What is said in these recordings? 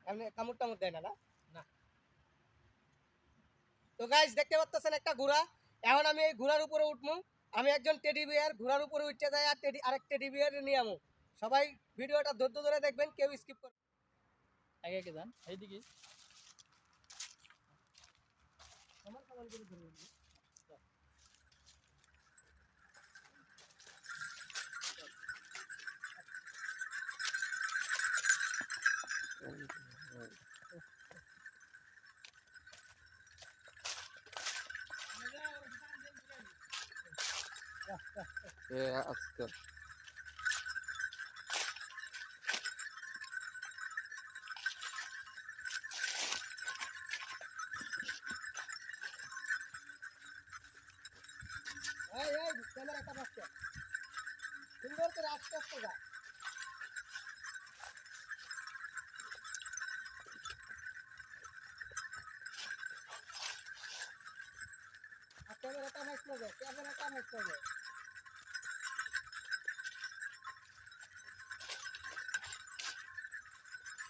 এমনি কামড় টামড় দেয় না না? না। তো গাইস দেখতে পাচ্ছেন একটা ঘোড়া। এখন আমি এই ঘোড়ার উপরে উঠবো। আমি একজন টেডি বিয়ার ঘোড়ার উপরে উঠতে যাই আর আরেক টেডি বিয়ার নিয়ে আমু। সবাই ভিডিওটা ধৈর্য ধরে দেখবেন, কেউ স্কিপ করবেন আগে আগে যান এইদিকে। সমান সমান করে ধরবেন। আচ্ছা এই এই ক্যামেরাটা বাঁচছে। সুন্দর করে আস্তে আস্তে যা। আর ক্যামেরাটা বাঁচতে হবে, ক্যামেরাটা বাঁচতে হবে।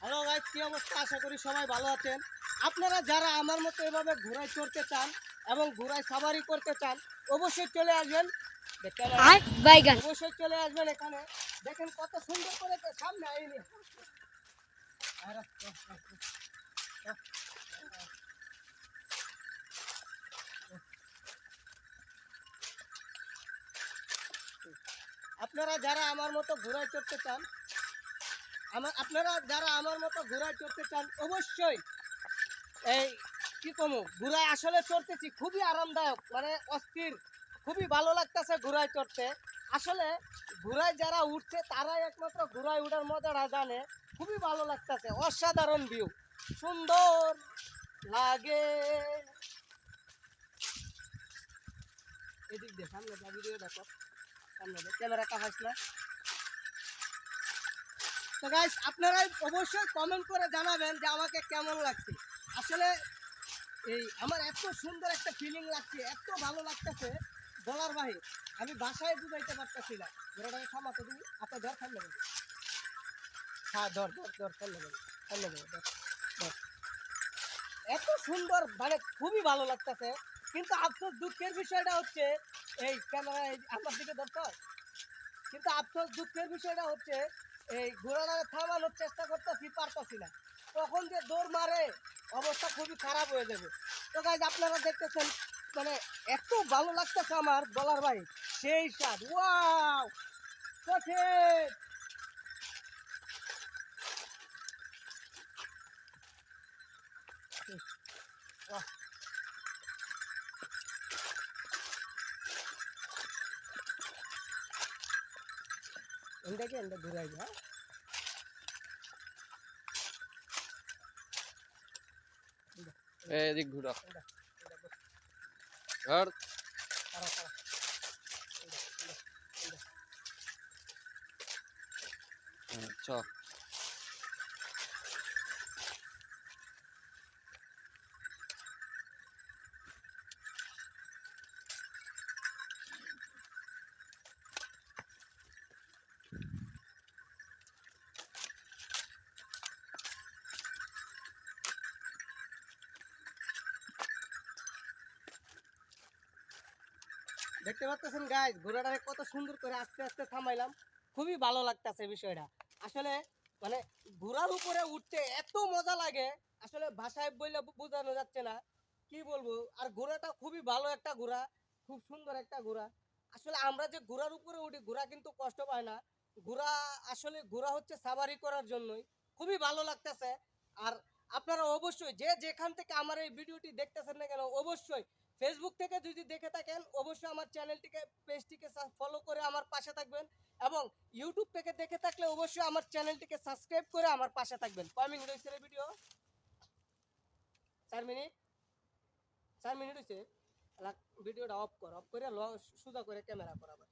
হ্যালো গাইস, কি অবস্থা? আশা করি সবাই ভালো আছেন। আপনারা যারা আমার মতো এভাবে ঘোড়ায় চড়তে চান এবং ঘোড়ায় সাবারি করতে চান, অবশ্যই চলে আসবেন। অবশ্যই চলে আসবেন এখানে। দেখেন কত সুন্দর করে সামনে আইনি। আপনারা যারা আমার মতো ঘোড়ায় চড়তে চান, অবশ্যই এই কি কমু, ঘোড়ায় আসলে চড়তেছি খুবই আরামদায়ক, মানে অস্থির, খুবই ভালো লাগতেছে ঘোড়ায় চড়তে। আসলে ঘোড়ায় যারা উঠছে তারাই একমাত্র ঘোড়ায় উঠার মজাটা জানে। খুবই ভালো লাগতেছে, অসাধারণ ভিউ, সুন্দর লাগে। এদিক দিয়ে সামনে যা, ভিডিও দেখো সামনে ক্যামেরাটা হাস না। তো গাইস আপনারাই অবশ্যই কমেন্ট করে জানাবেন যে আমাকে কেমন লাগছে। আসলে এই আমার এত সুন্দর একটা ফিলিং লাগছে, এত ভালো লাগতেছে বলার বাহির, আমি বাসায় বুঝাইতে পারতেছি না। ঘোড়াটাকে থামাতে দিবি, আপনার ধর সামনে দেবে। হ্যাঁ ধর ধর ধর সামনে দেবে, সামনে দেবে ধর ধর। এত সুন্দর, মানে খুবই ভালো লাগতেছে। কিন্তু আফসোস দুঃখের বিষয়টা হচ্ছে এই ক্যামেরা আমার দিকে দরকার, কিন্তু আফসোস দুঃখের বিষয়টা হচ্ছে এই ঘোড়াটা থামানোর চেষ্টা করতেছি, পারতাছি না। তখন যে দৌড় মারে অবস্থা খুবই খারাপ হয়ে যাবে। তো গাইজ আপনারা দেখতেছেন, মানে এত ভালো লাগতেছে আমার বলার ভাই, সেই স্বাদ। ওয়াও সঠিক। এন্ডাকে এন্ডা ঘুরাই যা। এদিক ঘুরা আর আচ্ছা দেখতে পাচ্ছেন গাইজ, ঘোড়াটাকে কত সুন্দর করে আস্তে আস্তে থামাইলাম। খুবই ভালো লাগতেছে বিষয়টা। আসলে মানে ঘোড়ার উপরে উঠতে এত মজা লাগে, আসলে ভাষায় বললে বোঝানো যাচ্ছে না, কি বলবো। আর ঘোড়াটা খুবই ভালো একটা ঘোড়া, খুব সুন্দর একটা ঘোড়া। আসলে আমরা যে ঘোড়ার উপরে উঠি, ঘোড়া কিন্তু কষ্ট পায় না। ঘোড়া আসলে ঘোড়া হচ্ছে সাবারি করার জন্যই। খুবই ভালো লাগতেছে। আর আপনারা অবশ্যই যে যেখান থেকে আমার এই ভিডিওটি দেখতেছেন না কেন, অবশ্যই ফেসবুক থেকে যদি দেখে থাকেন অবশ্যই আমার চ্যানেলটিকে, পেজটিকে ফলো করে আমার পাশে থাকবেন। এবং ইউটিউব থেকে দেখে থাকলে অবশ্যই আমার চ্যানেলটিকে সাবস্ক্রাইব করে আমার পাশে থাকবেন। কয় মিনিট হয়েছে রে ভিডিও? 4 মিনিট, 4 মিনিট হয়েছে। ভিডিওটা অফ কর, অফ করে সোজা করে ক্যামেরা করাবার।